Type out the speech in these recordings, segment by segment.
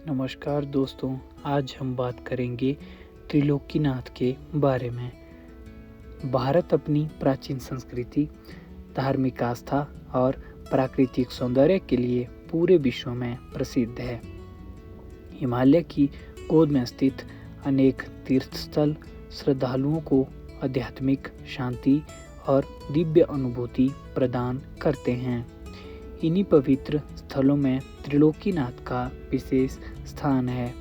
नमस्कार दोस्तों, आज हम बात करेंगे त्रिलोकीनाथ के बारे में। भारत अपनी प्राचीन संस्कृति, धार्मिक आस्था और प्राकृतिक सौंदर्य के लिए पूरे विश्व में प्रसिद्ध है। हिमालय की गोद में स्थित अनेक तीर्थस्थल श्रद्धालुओं को आध्यात्मिक शांति और दिव्य अनुभूति प्रदान करते हैं। इन्हीं पवित्र स्थलों में त्रिलोकीनाथ का विशेष स्थान है।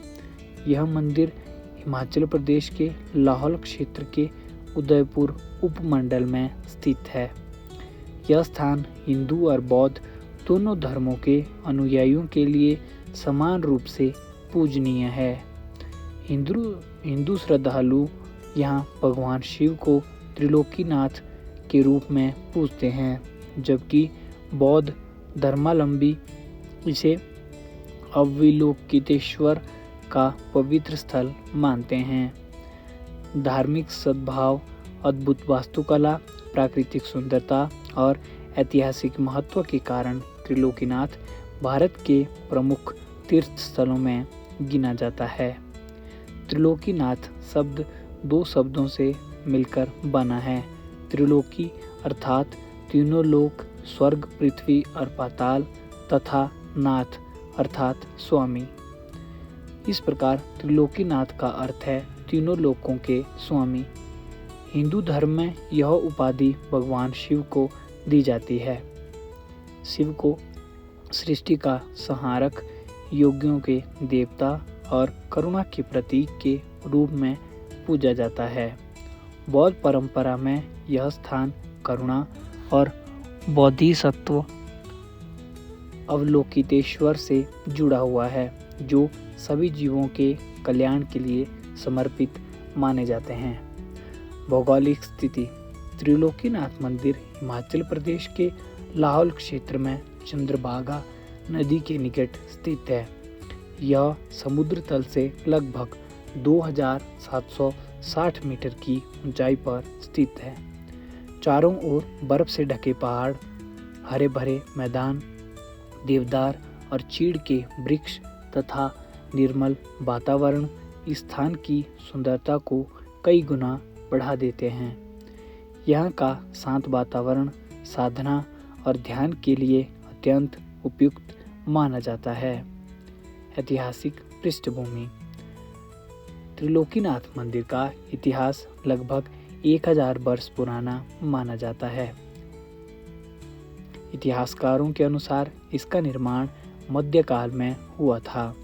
यह मंदिर हिमाचल प्रदेश के लाहौल क्षेत्र के उदयपुर उपमंडल में स्थित है। यह स्थान हिंदू और बौद्ध दोनों धर्मों के अनुयायियों के लिए समान रूप से पूजनीय है। हिंदू श्रद्धालु यहाँ भगवान शिव को त्रिलोकीनाथ के रूप में पूजते हैं, जबकि बौद्ध धर्मावलंबी इसे अवलोकितेश्वर का पवित्र स्थल मानते हैं। धार्मिक सद्भाव, अद्भुत वास्तुकला, प्राकृतिक सुंदरता और ऐतिहासिक महत्व के कारण त्रिलोकीनाथ भारत के प्रमुख तीर्थ स्थलों में गिना जाता है। त्रिलोकीनाथ शब्द दो शब्दों से मिलकर बना है। त्रिलोकी अर्थात तीनों लोक, स्वर्ग, पृथ्वी और पाताल, तथा नाथ अर्थात स्वामी। इस प्रकार त्रिलोकीनाथ का अर्थ है तीनों लोकों के स्वामी। हिंदू धर्म में यह उपाधि भगवान शिव को दी जाती है। शिव को सृष्टि का संहारक, योगियों के देवता और करुणा के प्रतीक के रूप में पूजा जाता है। बौद्ध परंपरा में यह स्थान करुणा और बोधिसत्व अवलोकितेश्वर से जुड़ा हुआ है, जो सभी जीवों के कल्याण के लिए समर्पित माने जाते हैं। भौगोलिक स्थिति: त्रिलोकीनाथ मंदिर हिमाचल प्रदेश के लाहौल क्षेत्र में चंद्रभागा नदी के निकट स्थित है। यह समुद्र तल से लगभग 2760 मीटर की ऊंचाई पर स्थित है। चारों ओर बर्फ से ढके पहाड़, हरे भरे मैदान, देवदार और चीड़ के वृक्ष तथा निर्मल वातावरण इस स्थान की सुंदरता को कई गुना बढ़ा देते हैं। यहाँ का शांत वातावरण साधना और ध्यान के लिए अत्यंत उपयुक्त माना जाता है। ऐतिहासिक पृष्ठभूमि: त्रिलोकीनाथ मंदिर का इतिहास लगभग 1000 वर्ष पुराना माना जाता है। इतिहासकारों के अनुसार इसका निर्माण मध्यकाल में हुआ था।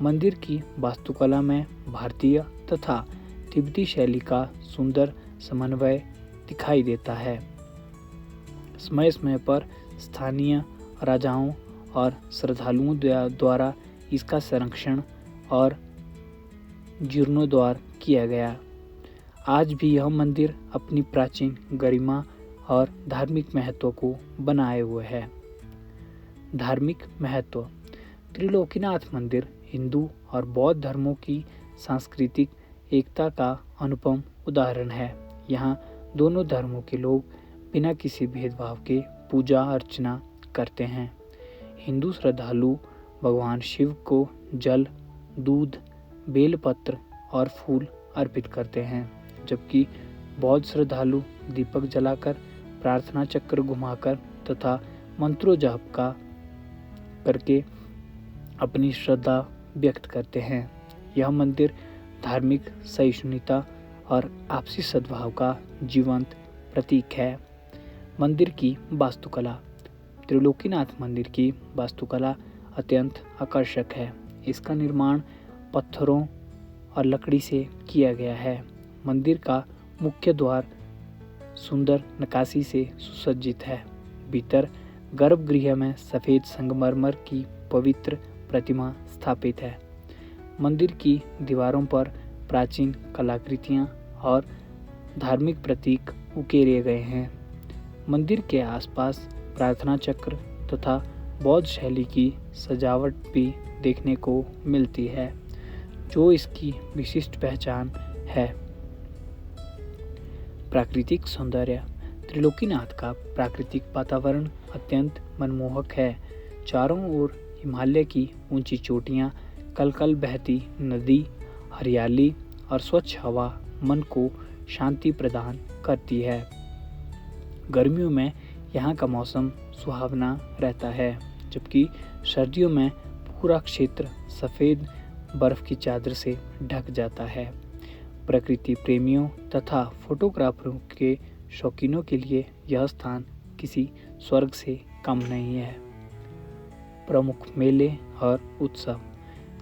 मंदिर की वास्तुकला में भारतीय तथा तिब्बती शैली का सुंदर समन्वय दिखाई देता है। समय समय पर स्थानीय राजाओं और श्रद्धालुओं द्वारा इसका संरक्षण और जीर्णोद्धार किया गया। आज भी यह मंदिर अपनी प्राचीन गरिमा और धार्मिक महत्व को बनाए हुए है। धार्मिक महत्व: त्रिलोकीनाथ मंदिर हिंदू और बौद्ध धर्मों की सांस्कृतिक एकता का अनुपम उदाहरण है। यहाँ दोनों धर्मों के लोग बिना किसी भेदभाव के पूजा अर्चना करते हैं। हिंदू श्रद्धालु भगवान शिव को जल, दूध, बेलपत्र और फूल अर्पित करते हैं, जबकि बौद्ध श्रद्धालु दीपक जलाकर, प्रार्थना चक्र घुमाकर तथा मंत्रों जाप करके अपनी श्रद्धा व्यक्त करते हैं। यह मंदिर धार्मिक सहिष्णुता और आपसी सद्भाव का जीवंत प्रतीक है। मंदिर की वास्तुकला: त्रिलोकीनाथ मंदिर की वास्तुकला अत्यंत आकर्षक है। इसका निर्माण पत्थरों और लकड़ी से किया गया है। मंदिर का मुख्य द्वार सुंदर नक्काशी से सुसज्जित है। भीतर गर्भगृह में सफ़ेद संगमरमर की पवित्र प्रतिमा स्थापित है। मंदिर की दीवारों पर प्राचीन कलाकृतियाँ और धार्मिक प्रतीक उकेरे गए हैं। मंदिर के आसपास प्रार्थना चक्र तथा बौद्ध शैली की सजावट भी देखने को मिलती है, जो इसकी विशिष्ट पहचान है। प्राकृतिक सौंदर्य: त्रिलोकीनाथ का प्राकृतिक वातावरण अत्यंत मनमोहक है। चारों ओर हिमालय की ऊंची चोटियां, कलकल बहती नदी, हरियाली और स्वच्छ हवा मन को शांति प्रदान करती है। गर्मियों में यहाँ का मौसम सुहावना रहता है, जबकि सर्दियों में पूरा क्षेत्र सफ़ेद बर्फ़ की चादर से ढक जाता है। प्रकृति प्रेमियों तथा फोटोग्राफरों के शौकीनों के लिए यह स्थान किसी स्वर्ग से कम नहीं है। प्रमुख मेले और उत्सव।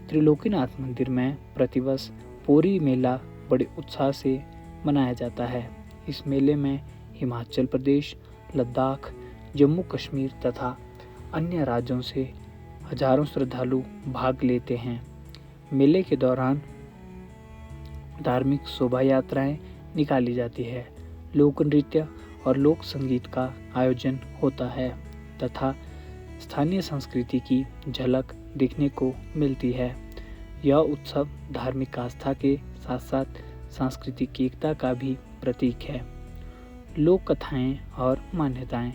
त्रिलोकीनाथ मंदिर में प्रतिवर्ष पोरी मेला बड़े उत्साह से मनाया जाता है। इस मेले में हिमाचल प्रदेश, लद्दाख, जम्मू कश्मीर तथा अन्य राज्यों से हजारों श्रद्धालु भाग लेते हैं। मेले के दौरान धार्मिक शोभा यात्राएं निकाली जाती है, लोक नृत्य और लोक संगीत का आयोजन होता है तथा स्थानीय संस्कृति की झलक देखने को मिलती है। यह उत्सव धार्मिक आस्था के साथ साथ सांस्कृतिक एकता का भी प्रतीक है। लोक कथाएँ और मान्यताएँ।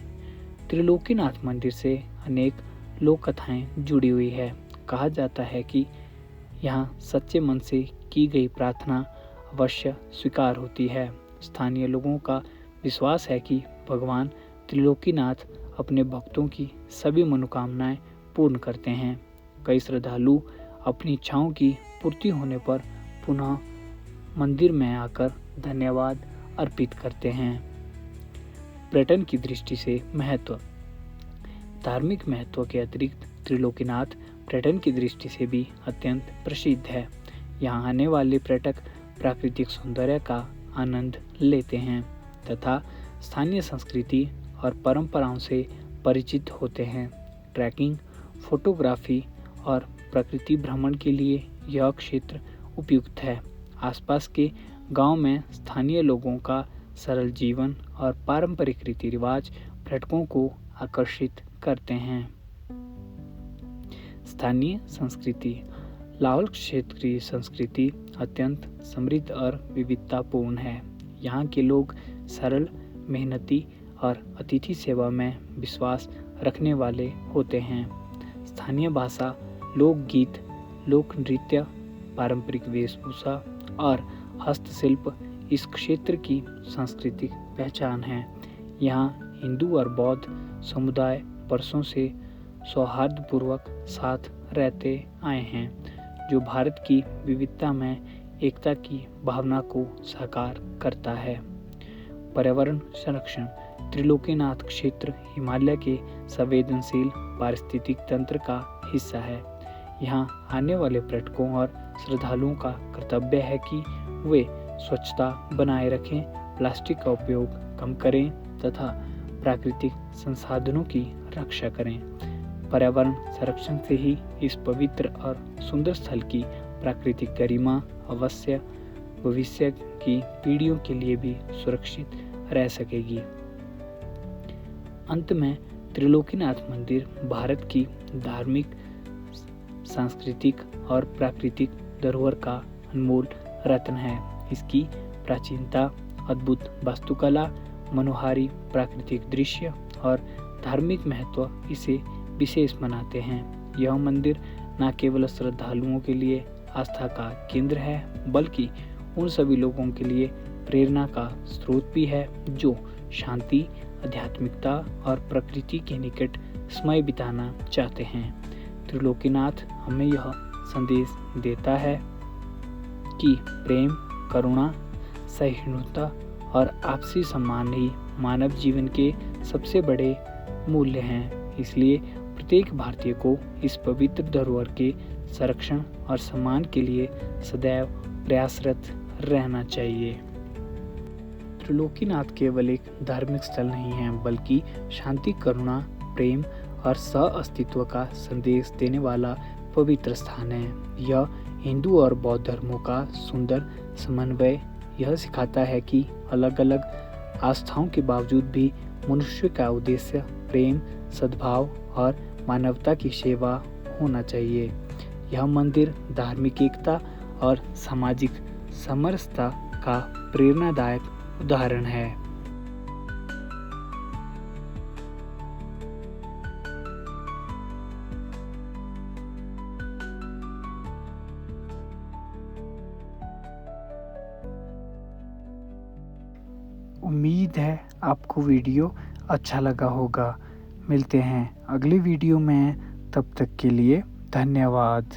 त्रिलोकीनाथ मंदिर से अनेक लोक कथाएँ जुड़ी हुई है। कहा जाता है कि यहाँ सच्चे मन से की गई प्रार्थना अवश्य स्वीकार होती है। स्थानीय लोगों का विश्वास है कि भगवान त्रिलोकीनाथ अपने भक्तों की सभी मनोकामनाएं पूर्ण करते हैं। कई श्रद्धालु अपनी इच्छाओं की पूर्ति होने पर पुनः मंदिर में आकर धन्यवाद अर्पित करते हैं। पर्यटन की दृष्टि से महत्व। धार्मिक महत्व के अतिरिक्त त्रिलोकीनाथ पर्यटन की दृष्टि से भी अत्यंत प्रसिद्ध है। यहाँ आने वाले पर्यटक प्राकृतिक सौंदर्य का आनंद लेते हैं तथा स्थानीय संस्कृति और परंपराओं से परिचित होते हैं। ट्रैकिंग, फोटोग्राफी और प्रकृति भ्रमण के लिए यह क्षेत्र उपयुक्त है। आसपास के गांव में स्थानीय लोगों का सरल जीवन और पारंपरिक रीति रिवाज पर्यटकों को आकर्षित करते हैं। स्थानीय संस्कृति। लाहौल क्षेत्र की संस्कृति अत्यंत समृद्ध और विविधतापूर्ण है। यहाँ के लोग सरल, मेहनती और अतिथि सेवा में विश्वास रखने वाले होते हैं। स्थानीय भाषा, लोकगीत, लोक नृत्य, पारंपरिक वेशभूषा और हस्तशिल्प इस क्षेत्र की सांस्कृतिक पहचान है। यहाँ हिंदू और बौद्ध समुदाय वर्षों से सौहार्दपूर्वक साथ रहते आए हैं, जो भारत की विविधता में एकता की भावना को साकार करता है। पर्यावरण संरक्षण। त्रिलोकीनाथ क्षेत्र हिमालय के संवेदनशील पारिस्थितिक तंत्र का हिस्सा है। यहाँ आने वाले पर्यटकों और श्रद्धालुओं का कर्तव्य है कि वे स्वच्छता बनाए रखें, प्लास्टिक का उपयोग कम करें तथा प्राकृतिक संसाधनों की रक्षा करें। पर्यावरण संरक्षण से ही इस पवित्र और सुंदर स्थल की प्राकृतिक गरिमा अवश्य भविष्य की पीढ़ियों के लिए भी सुरक्षित रह सकेगी। अंत में त्रिलोकीनाथ मंदिर भारत की धार्मिक, सांस्कृतिक और प्राकृतिक धरोहर का अनमोल रत्न है। इसकी प्राचीनता, अद्भुत वास्तुकला, मनोहारी प्राकृतिक दृश्य और धार्मिक महत्व इसे विशेष बनाते हैं। यह मंदिर न केवल श्रद्धालुओं के लिए आस्था का केंद्र है, बल्कि उन सभी लोगों के लिए प्रेरणा का स्रोत भी है जो शांति, आध्यात्मिकता और प्रकृति के निकट समय बिताना चाहते हैं। त्रिलोकीनाथ हमें यह संदेश देता है कि प्रेम, करुणा, सहिष्णुता और आपसी सम्मान ही मानव जीवन के सबसे बड़े मूल्य हैं। इसलिए प्रत्येक भारतीय को इस पवित्र धरोहर के संरक्षण और सम्मान के लिए सदैव प्रयासरत रहना चाहिए। त्रिलोकीनाथ केवल एक धार्मिक स्थल नहीं है, बल्कि शांति, करुणा, प्रेम और सह अस्तित्व का संदेश देने वाला पवित्र स्थान है। यह हिंदू और बौद्ध धर्मों का सुंदर समन्वय यह सिखाता है कि अलग अलग आस्थाओं के बावजूद भी मनुष्य का उद्देश्य प्रेम, सद्भाव और मानवता की सेवा होना चाहिए। यह मंदिर धार्मिक एकता और सामाजिक समरसता का प्रेरणादायक उदाहरण है। उम्मीद है आपको वीडियो अच्छा लगा होगा। मिलते हैं अगली वीडियो में, तब तक के लिए धन्यवाद।